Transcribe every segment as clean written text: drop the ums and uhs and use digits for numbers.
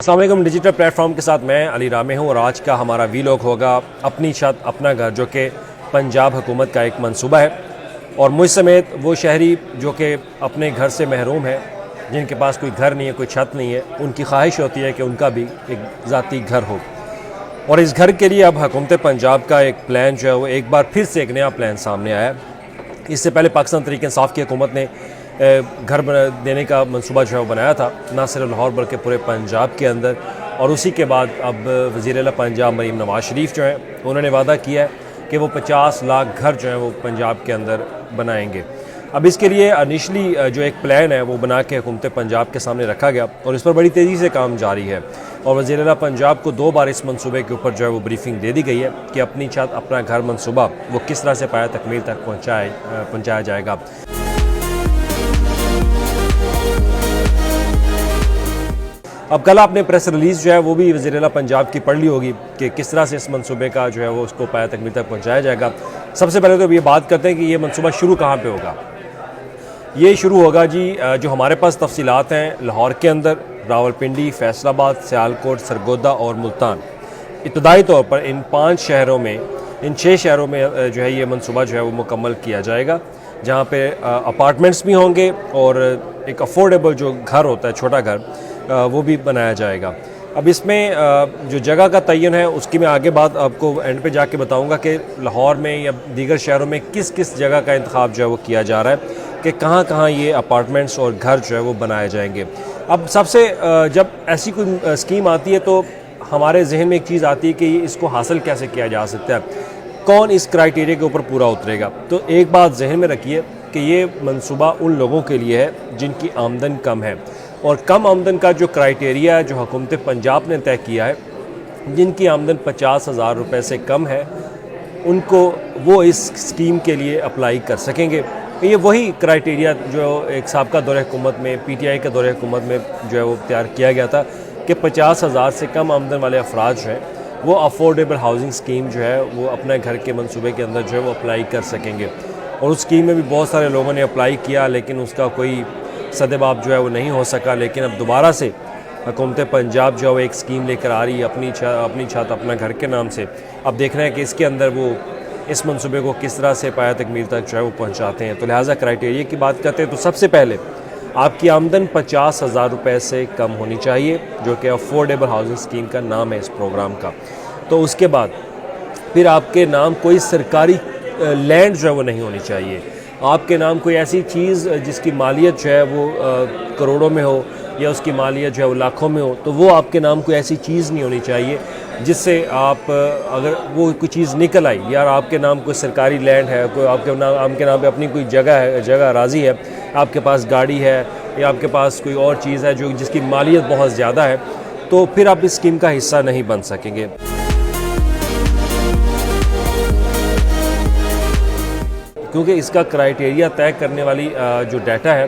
अस्सलाम वालेकुम। Digital platform के साथ मैं अली रामे हूँ और आज का हमारा वीलॉग होगा अपनी छत अपना घर, जो कि पंजाब हुकूमत का एक मंसूबा है। और मुझ समेत वो शहरी जो कि अपने घर से महरूम है, जिनके पास कोई घर नहीं है, कोई छत नहीं है, उनकी ख्वाहिश होती है कि उनका भी एक ज़ाती घर हो। और इस घर के लिए अब हुकूमत पंजाब का एक प्लान जो है वो एक बार फिर से एक नया प्लान सामने आया है। इससे पहले पाकिस्तान तहरीक इंसाफ की हुकूमत ने घर देने का मंसूबा जो है वो बनाया था, ना सिर्फ लाहौर बल्कि पूरे पंजाब के अंदर। और उसी के बाद अब वज़ीर आला पंजाब मरीम नवाज शरीफ जो हैं, उन्होंने वादा किया है कि वो 50 लाख घर जो हैं वो पंजाब के अंदर बनाएंगे। अब इसके लिए इनिशली जो एक प्लान है वो बना के हुकूमत पंजाब के सामने रखा गया और इस पर बड़ी तेज़ी से काम जारी है। और वज़ीर आला पंजाब को 2 बार इस मंसूबे के ऊपर जो है वो ब्रीफिंग दे दी गई है कि अपनी छत अपना घर मंसूबा वो किस तरह से पाया तकमील तक पहुँचाया जाएगा। अब कल आपने प्रेस रिलीज़ जो है वो भी वज़ीर आला पंजाब की पढ़ ली होगी कि किस तरह से इस मंसूबे का जो है वो उसको पाया तकमील तक पहुँचाया जाएगा। सबसे पहले तो ये बात करते हैं कि ये मंसूबा शुरू कहाँ पे होगा। ये शुरू होगा जी, जो हमारे पास तफसीलात हैं, लाहौर के अंदर, रावलपिंडी, फैसलाबाद, सियालकोट, सरगोदा और मुल्तान। इब्तदाई तौर पर इन 5 शहरों में, इन 6 शहरों में जो है ये मंसूबा जो है वो मुकम्मल किया जाएगा, जहाँ पे अपार्टमेंट्स भी होंगे और एक अफोर्डेबल जो घर होता है, छोटा घर, वो भी बनाया जाएगा। अब इसमें जो जगह का तयन है उसकी मैं आगे बात आपको एंड पे जाके बताऊंगा कि लाहौर में या दीगर शहरों में किस किस जगह का इंतखाब जो है वो किया जा रहा है कि कहाँ कहाँ ये अपार्टमेंट्स और घर जो है वो बनाए जाएंगे। अब सबसे जब ऐसी कोई स्कीम आती है तो हमारे जहन में एक चीज़ आती है कि इसको हासिल कैसे किया जा सकता है, कौन इस क्राइटेरिया के ऊपर पूरा उतरेगा। तो एक बात जहन में रखिए कि ये मंसूबा उन लोगों के लिए है जिनकी आमदन कम है, और कम आमदन का जो क्राइटेरिया है जो हुकूमत पंजाब ने तय किया है, जिनकी आमदन 50,000 रुपये से कम है, उनको वो इस स्कीम के लिए अप्लाई कर सकेंगे। ये वही क्राइटेरिया जो एक साबका दौरे हुकूमत में, PTI के दौरे हुकूमत में जो है वो तैयार किया गया था कि 50,000 से कम आमदन वाले अफराद जो हैं वो अफोर्डेबल हाउसिंग स्कीम जो है वो अपने घर के मंसूबे के अंदर जो है वो अप्लाई कर सकेंगे। और उस स्कीम में भी बहुत सारे लोगों ने अप्लाई किया, लेकिन उसका कोई सदेबाब जो है वो नहीं हो सका। लेकिन अब दोबारा से हुकूमत पंजाब जो है एक स्कीम लेकर आ रही है अपनी छत अपना घर के नाम से। अब देखना है कि इसके अंदर वो इस मंसूबे को किस तरह से पाया तकमील तक जो है वो पहुँचाते हैं। तो लिहाजा क्राइटेरिया की बात करते हैं तो सबसे पहले आपकी आमदन 50,000 रुपये से कम होनी चाहिए, जो कि अफोर्डेबल हाउसिंग स्कीम का नाम है इस प्रोग्राम का। तो उसके बाद फिर आपके नाम कोई सरकारी लैंड जो है वो नहीं होनी चाहिए, आपके नाम कोई ऐसी चीज़ जिसकी मालियत जो है वो करोड़ों में हो या उसकी मालियत जो है वो लाखों में हो, तो वो आपके नाम कोई ऐसी चीज़ नहीं होनी चाहिए जिससे आप अगर वो कोई चीज़ निकल आई, यार आपके नाम कोई सरकारी लैंड है, कोई आपके नाम पे अपनी कोई जगह राजी है, आपके पास गाड़ी है या आपके पास कोई और चीज़ है जो जिसकी मालियत बहुत ज़्यादा है, तो फिर आप इस स्कीम का हिस्सा नहीं बन सकेंगे। क्योंकि इसका क्राइटेरिया तय करने वाली जो डाटा है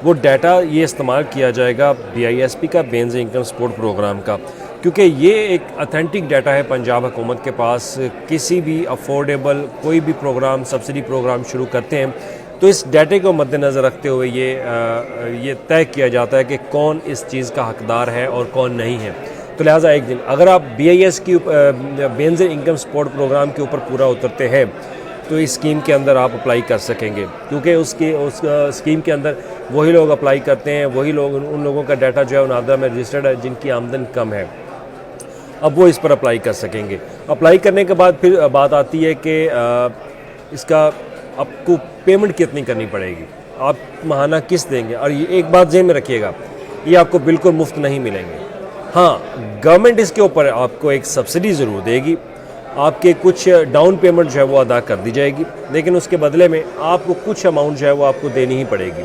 वो डाटा ये इस्तेमाल किया जाएगा BISP का, बेनज़ीर इनकम सपोर्ट प्रोग्राम का, क्योंकि ये एक ऑथेंटिक डाटा है पंजाब हुकूमत के पास। किसी भी अफोर्डेबल कोई भी प्रोग्राम, सब्सिडी प्रोग्राम शुरू करते हैं तो इस डाटे को मद्देनज़र रखते हुए ये तय किया जाता है कि कौन इस चीज़ का हकदार है और कौन नहीं है। तो लिहाजा एक दिन अगर आप BIS की बेनज़ीर इनकम सपोर्ट प्रोग्राम के ऊपर पूरा उतरते हैं तो इस स्कीम के अंदर आप अप्लाई कर सकेंगे, क्योंकि उस स्कीम के अंदर वही लोग अप्लाई करते हैं, वही लोग, उन लोगों का डाटा जो है नादरा में रजिस्टर्ड है जिनकी आमदन कम है। अब वो इस पर अप्लाई कर सकेंगे। अप्लाई करने के बाद फिर बात आती है कि इसका आपको पेमेंट कितनी करनी पड़ेगी, आप माहाना किस्त देंगे। और ये एक बात ज़हन में रखिएगा, ये आपको बिल्कुल मुफ्त नहीं मिलेंगे। हाँ, गवर्नमेंट इसके ऊपर आपको एक सब्सिडी ज़रूर देगी, आपके कुछ डाउन पेमेंट जो है वो अदा कर दी जाएगी, लेकिन उसके बदले में आपको कुछ अमाउंट जो है वो आपको देनी ही पड़ेगी।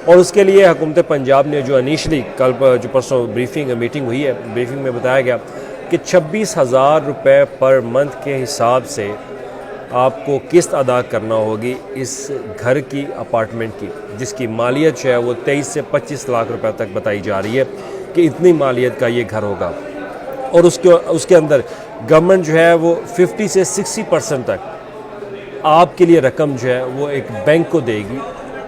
और उसके लिए हुकूमत पंजाब ने जो इनिशली कल जो परसों मीटिंग हुई है, ब्रीफिंग में बताया गया कि 26,000 रुपये पर मंथ के हिसाब से आपको किस्त अदा करना होगी इस घर की, अपार्टमेंट की, जिसकी मालियत जो है वो 23 से 25 लाख रुपए तक बताई जा रही है कि इतनी मालियत का ये घर होगा। और उसके अंदर गवर्नमेंट जो है वो 50 से 60% तक आपके लिए रकम जो है वो एक बैंक को देगी,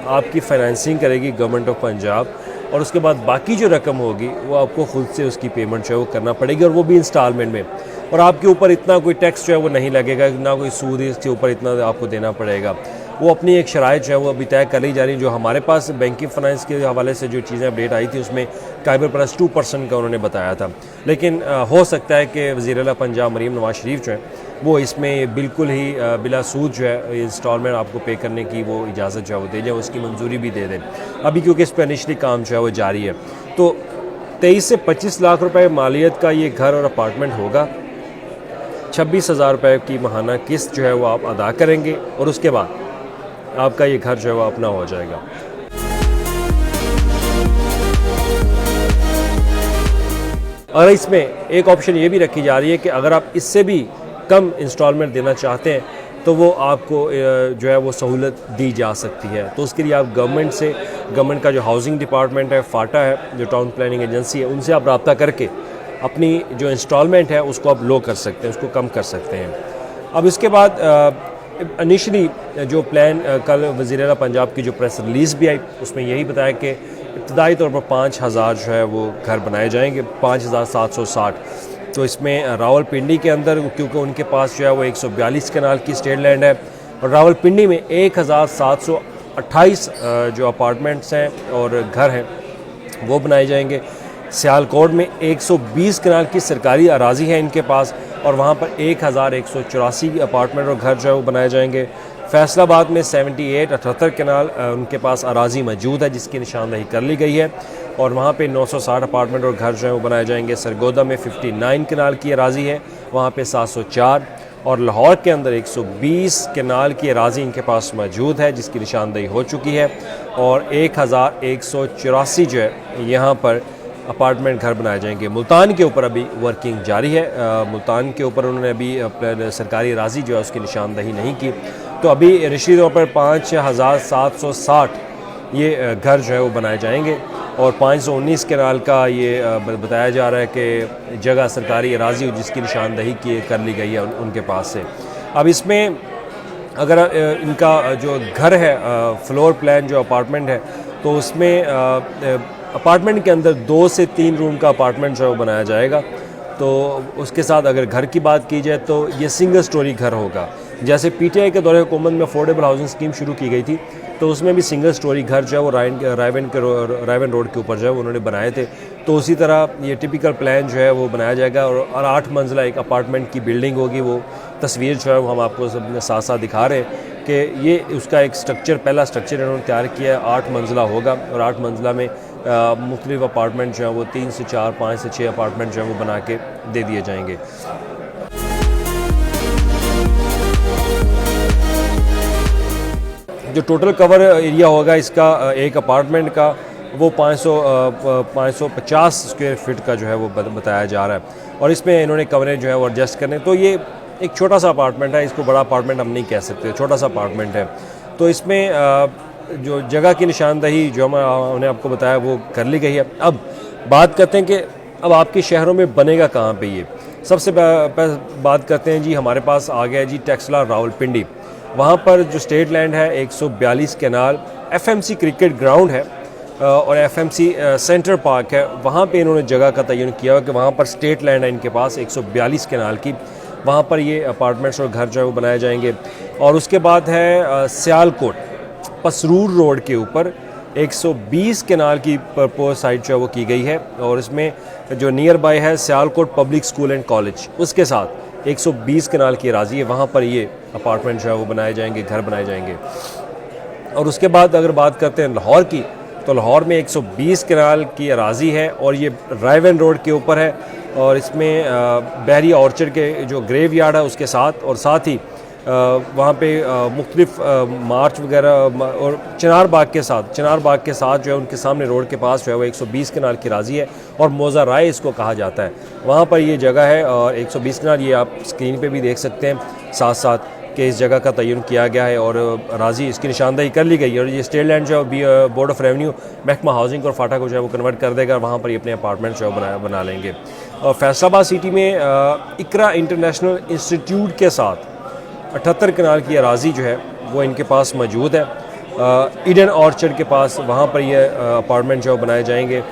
आपकी फाइनेंसिंग करेगी गवर्नमेंट ऑफ पंजाब, और उसके बाद बाकी जो रकम होगी वो आपको खुद से उसकी पेमेंट जो है वो करना पड़ेगी, और वो भी इंस्टॉलमेंट में। और आपके ऊपर इतना कोई टैक्स जो है वो नहीं लगेगा, ना कोई सूद इसके ऊपर इतना आपको देना पड़ेगा। वो अपनी एक शराइत जो है वो अभी तय कर ली जा रही है। जो हमारे पास बैंकिंग फाइनेंस के हवाले से जो चीज़ें अपडेट आई थी उसमें काइबर प्लस 2% का उन्होंने बताया था, लेकिन हो सकता है कि वज़ीर आला पंजाब मरीम नवाज शरीफ जो है वो इसमें बिल्कुल ही बिला सूद जो है इंस्टॉलमेंट आपको पे करने की वो इजाज़त जो है वो दे जाए, उसकी मंजूरी भी दे दें अभी, क्योंकि इस पर इनिशली काम जो है वो जारी है। तो 23 से 25 लाख रुपए मालियत का ये घर और अपार्टमेंट होगा। 26,000 रुपये की माहाना किस्त जो है वो आप अदा करेंगे और उसके बाद आपका ये घर जो है वो अपना हो जाएगा। और इसमें एक ऑप्शन ये भी रखी जा रही है कि अगर आप इससे भी कम इंस्टॉलमेंट देना चाहते हैं तो वो आपको जो है वो सहूलत दी जा सकती है। तो उसके लिए आप गवर्नमेंट का जो हाउसिंग डिपार्टमेंट है, फाटा है जो टाउन प्लानिंग एजेंसी है, उनसे आप रब्ता करके अपनी जो इंस्टॉलमेंट है उसको आप लो कर सकते हैं, उसको कम कर सकते हैं। अब इसके बाद इनिशली जो प्लान कल वज़ीर आला पंजाब की जो प्रेस रिलीज़ भी आई उसमें यही बताया कि इब्तदाई तौर पर 5,000 जो है वो घर बनाए जाएंगे, 5,760। तो इसमें रावलपिंडी के अंदर, क्योंकि उनके पास जो है वो 142 कनाल की स्टेट लैंड है, और रावलपिंडी में 1,728 जो अपार्टमेंट्स हैं और घर हैं वो बनाए जाएंगे। सियालकोट में 120 कनाल की सरकारी अराज़ी है इनके पास, और वहाँ पर 1,184 अपार्टमेंट और घर जो है वो बनाए जाएंगे। फैसलाबाद में 78 कनाल उनके पास अराज़ी मौजूद है जिसकी निशानदही कर ली गई है, और वहाँ पे 960 अपार्टमेंट और घर जो है वो बनाए जाएंगे। सरगोदा में 59 कनाल की अराज़ी है, वहाँ पे 704, और लाहौर के अंदर 120 कनाल की अराज़ी इनके पास मौजूद है जिसकी निशानदही हो चुकी है, और 1,184 जो है यहाँ पर अपार्टमेंट घर बनाए जाएंगे। मुल्तान के ऊपर अभी वर्किंग जारी है। मुल्तान के ऊपर उन्होंने अभी सरकारी अराज़ी जो है उसकी निशानदही नहीं की। तो अभी रिश्ती तौर पर 5,760 ये घर जो है वो बनाए जाएंगे, और 519 कनाल का ये बताया जा रहा है कि जगह सरकारी अराज़ी जिसकी निशानदही कर ली गई है उनके पास से। अब इसमें अगर इनका जो घर है, फ्लोर प्लान जो अपार्टमेंट है, तो उसमें अपार्टमेंट के अंदर 2 से 3 रूम का अपार्टमेंट जो है वो बनाया जाएगा। तो उसके साथ अगर घर की बात की जाए तो ये सिंगल स्टोरी घर होगा। जैसे पीटीआई के दौरे हुकूमत में अफोर्डेबल हाउसिंग स्कीम शुरू की गई थी, तो उसमें भी सिंगल स्टोरी घर जो है वो रायवन रोड के ऊपर जो है उन्होंने बनाए थे। तो उसी तरह ये टिपिकल प्लान जो है वो बनाया जाएगा, और 8 मंजिला एक अपार्टमेंट की बिल्डिंग होगी। वो तस्वीर जो है वो हम आपको सब साथ साथ दिखा रहे हैं कि ये उसका एक स्ट्रक्चर, पहला स्ट्रक्चर इन्होंने तैयार किया है। 8 मंजिला होगा, और 8 मंजिला में मुख्तलिफ अपार्टमेंट जो है वो 3 से 4, 5 से 6 अपार्टमेंट जो है वो बना के दे दिए जाएंगे। जो टोटल कवर एरिया होगा इसका एक अपार्टमेंट का, वो 550 स्क्वायर फीट का जो है वो बताया जा रहा है, और इसमें इन्होंने कमरे जो है वो एडजस्ट करने। तो ये एक छोटा सा अपार्टमेंट है, इसको बड़ा अपार्टमेंट हम नहीं कह सकते, छोटा सा अपार्टमेंट है। तो इसमें जो जगह की निशानदही जो हमने आपको बताया वो कर ली गई है। अब बात करते हैं कि अब आपके शहरों में बनेगा कहाँ पे ये। सबसे बात करते हैं जी, हमारे पास आ गया जी टेक्सला रावलपिंडी। वहाँ पर जो स्टेट लैंड है 142 कनाल, एफएमसी क्रिकेट ग्राउंड है और एफएमसी सेंटर पार्क है, वहाँ पे इन्होंने जगह का तयन किया कि वहाँ पर स्टेट लैंड है इनके पास 142 कनाल की, वहाँ पर ये अपार्टमेंट्स और घर जो है वो बनाए जाएंगे। और उसके बाद है सियालकोट पसरूर रोड के ऊपर 120 कनाल की प्रपोज साइट जो है वो की गई है, और इसमें जो नियर बाय है Sialkot public school and college, उसके साथ 120 कनाल की अराज़ी है, वहाँ पर ये अपार्टमेंट जो है वो बनाए जाएंगे, घर बनाए जाएंगे। और उसके बाद अगर बात करते हैं लाहौर की, तो लाहौर में 120 कनाल की अराज़ी है और ये रायवन रोड के ऊपर है, और इसमें बहरी ऑर्चर्ड के जो ग्रेव यार्ड है उसके साथ, और साथ ही वहाँ पे मुख्तलिफ मार्च वगैरह और चिनार बाग के साथ जो है उनके सामने रोड के पास जो है वो 120 कनाल की राज़ी है, और मोज़ा राय इसको कहा जाता है, वहाँ पर ये जगह है। और 120 कनाल ये आप स्क्रीन पे भी देख सकते हैं साथ साथ कि इस जगह का तयन किया गया है और राज़ी इसकी निशानदही कर ली गई है। और ये स्टेट लैंड जो है बोर्ड ऑफ रेवेन्यू महकमा हाउसिंग और फाटा को जो है वो कन्वर्ट कर देगा, वहाँ पर ये अपने अपार्टमेंट जो है बना लेंगे। और फैसलाबाद सिटी में इकरा इंटरनेशनल इंस्टीट्यूट के साथ 78 कनाल की अराज़ी जो है वो इनके पास मौजूद है, ईडन ऑर्चर्ड के पास वहाँ पर ये अपार्टमेंट जो बनाए जाएंगे।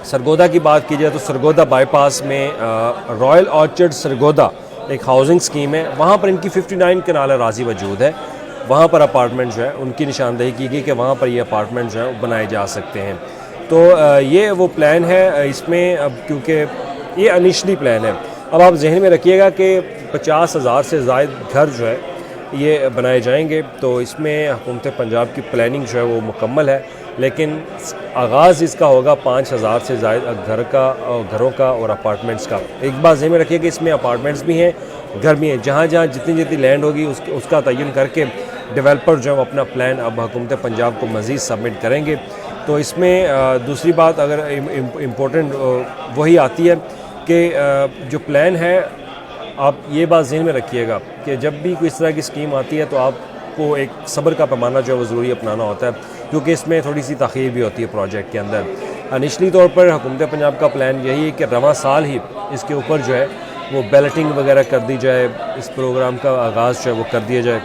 सरगोदा की बात की जाए तो सरगोदा बाईपास में रॉयल ऑर्चर्ड सरगोदा एक हाउसिंग स्कीम है, वहाँ पर इनकी 59 कनाल राजी वजूद है। वहाँ पर अपार्टमेंट जो है उनकी निशानदेही की गई कि वहाँ पर ये अपार्टमेंट जो है वो बनाए जा सकते हैं। तो ये वो प्लान है इसमें, अब क्योंकि ये इनिशली प्लान है। अब आप जहन में रखिएगा कि 50,000 से ज़ायद घर जो है ये बनाए जाएंगे, तो इसमें हुकूमत पंजाब की प्लानिंग जो है वो मुकम्मल है, लेकिन आगाज़ इसका होगा 5,000 से ज़ायद घरों का और अपार्टमेंट्स का। एक बात ज़हन में रखिए कि इसमें अपार्टमेंट्स भी हैं, घर भी हैं। जहाँ जहाँ जितनी जितनी लैंड होगी उसका तयन करके डेवलपर जो है अपना प्लान अब हुकूमत पंजाब को मज़ीद सबमिट करेंगे। तो इसमें दूसरी बात अगर इम्पोर्टेंट वही आती है कि जो प्लान है, आप ये बात ज़हन में रखिएगा कि जब भी कोई इस तरह की स्कीम आती है तो आपको एक सब्र का पैमाना जो है वो ज़रूरी अपनाना होता है, क्योंकि इसमें थोड़ी सी ताख़ीर भी होती है प्रोजेक्ट के अंदर। इनिशली तौर पर हुकूमत पंजाब का प्लान यही है कि रवां साल ही इसके ऊपर जो है वो बैलेटिंग वगैरह कर दी जाए, इस प्रोग्राम का आगाज़ जो है वो कर दिया जाए।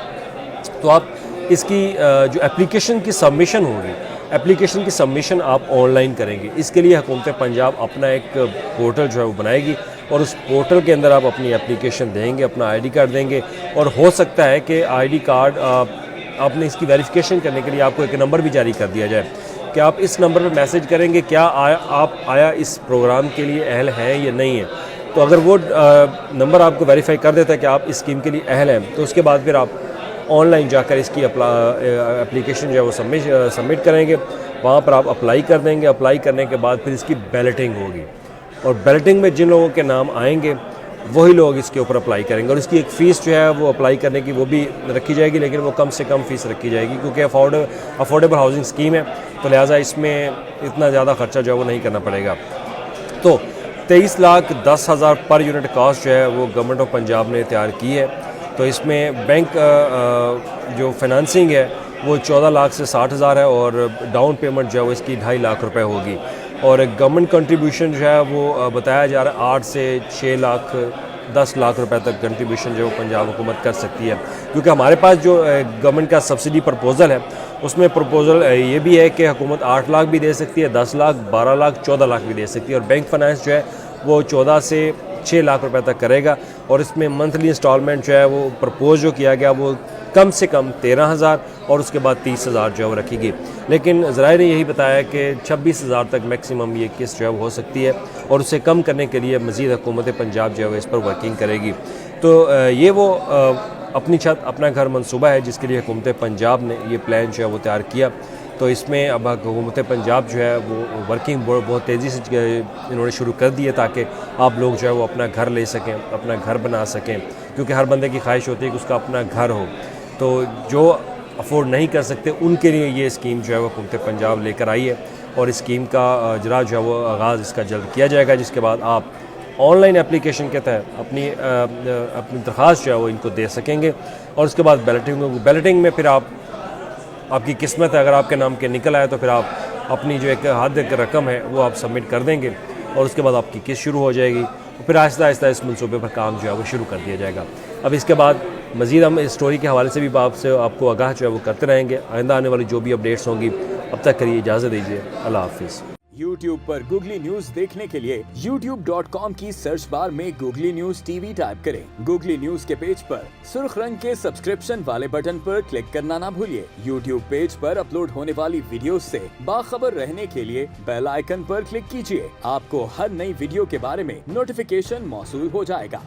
तो आप इसकी जो एप्लीकेशन की सबमिशन होगी, एप्लीकेशन की सबमिशन आप ऑनलाइन करेंगे। इसके लिए हुकूमत पंजाब अपना एक पोर्टल जो है वो बनाएगी और उस पोर्टल के अंदर आप अपनी एप्लीकेशन देंगे, अपना आईडी कार्ड देंगे, और हो सकता है कि आईडी कार्ड आपने इसकी वेरिफिकेशन करने के लिए आपको एक नंबर भी जारी कर दिया जाए कि आप इस नंबर पर मैसेज करेंगे क्या आप इस प्रोग्राम के लिए अहल हैं या नहीं है। तो अगर वो नंबर आपको वेरीफाई कर देता है कि आप इस स्कीम के लिए अहल हैं, तो उसके बाद फिर आप ऑनलाइन जाकर इसकी एप्लीकेशन जो है वो सबमिट करेंगे। वहाँ पर आप अप्लाई कर देंगे। अप्लाई करने के बाद फिर इसकी बैलेटिंग होगी, और बैलेटिंग में जिन लोगों के नाम आएंगे वही लोग इसके ऊपर अप्लाई करेंगे। और इसकी एक फ़ीस जो है वो अप्लाई करने की वो भी रखी जाएगी, लेकिन वो कम से कम फ़ीस रखी जाएगी, क्योंकि अफोर्डेबल हाउसिंग स्कीम है, तो लिहाजा इसमें इतना ज़्यादा खर्चा जो है वो नहीं करना पड़ेगा। तो 23,10,000 पर यूनिट कास्ट जो है वो गवर्नमेंट ऑफ पंजाब ने तैयार की है। तो इसमें बैंक जो फाइनेंसिंग है वो 14 लाख से 60,000 है, और डाउन पेमेंट जो है वो इसकी 2.5 लाख रुपए होगी। और गवर्नमेंट कंट्रीब्यूशन जो है वो बताया जा रहा है 8 से 6 लाख 10 लाख रुपए तक कंट्रीब्यूशन जो है वो पंजाब हुकूमत कर सकती है, क्योंकि हमारे पास जो गवर्नमेंट का सब्सिडी प्रपोज़ल है उसमें प्रपोज़ल ये भी है कि हुकूमत 8 लाख भी दे सकती है, 10 लाख, 12 लाख, 14 लाख भी दे सकती है, और बैंक फाइनेंस जो है वो 14 से 6 लाख रुपए तक करेगा। और इसमें मंथली इंस्टॉलमेंट जो है वो प्रपोज जो किया गया वो कम से कम 13,000 और उसके बाद 30,000 जो है वो रखी। लेकिन ज़राए ने यही बताया कि 26,000 तक मैक्सिमम ये किस्त जो है वो हो सकती है, और उसे कम करने के लिए मज़ीद हुकूमत पंजाब जो है वो इस पर वर्किंग करेगी। तो ये वो अपनी छत अपना घर मनसूबा है जिसके लिए हुकूमत पंजाब ने ये प्लान जो है वो तैयार किया। तो इसमें अब हुकूमत पंजाब जो है वो वर्किंग बहुत तेज़ी से इन्होंने शुरू कर दी है, ताकि आप लोग जो है वो अपना घर ले सकें, अपना घर बना सकें, क्योंकि हर बंदे की ख्वाहिश होती है कि उसका अपना घर हो। तो जो अफोर्ड नहीं कर सकते उनके लिए ये स्कीम जो है वो हुकूमत पंजाब लेकर आई है, और इस स्कीम का इजरा जो है वो आगाज़ इसका जल्द किया जाएगा, जिसके बाद आप ऑनलाइन एप्लीकेशन के तहत अपनी दरख्वास्त जो है वो इनको दे सकेंगे। और उसके बाद बैलेटिंग में फिर आपकी किस्मत है, अगर आपके नाम के निकल आए तो फिर आप अपनी जो एक हद रकम है वो आप सबमिट कर देंगे, और उसके बाद आपकी किस्त शुरू हो जाएगी, और फिर आहिस्ता आहिस्ता इस मनसूबे पर काम जो है वो शुरू कर दिया जाएगा। अब इसके बाद मज़ीद हम इस स्टोरी के हवाले से भी आपको आगाह जो है वो करते रहेंगे। आइंदा आने वाली जो भी अपडेट्स होंगी, अब तक करिए इजाज़त दीजिए। अल्लाह हाफिज़। YouTube पर गूगली न्यूज देखने के लिए youtube.com की सर्च बार में गूगली न्यूज टीवी टाइप करें। गूगली न्यूज के पेज पर सुर्ख रंग के सब्सक्रिप्शन वाले बटन पर क्लिक करना ना भूलिए। YouTube पेज पर अपलोड होने वाली वीडियोस से बाखबर रहने के लिए बेल आइकन पर क्लिक कीजिए। आपको हर नई वीडियो के बारे में नोटिफिकेशन मौसूल हो जाएगा।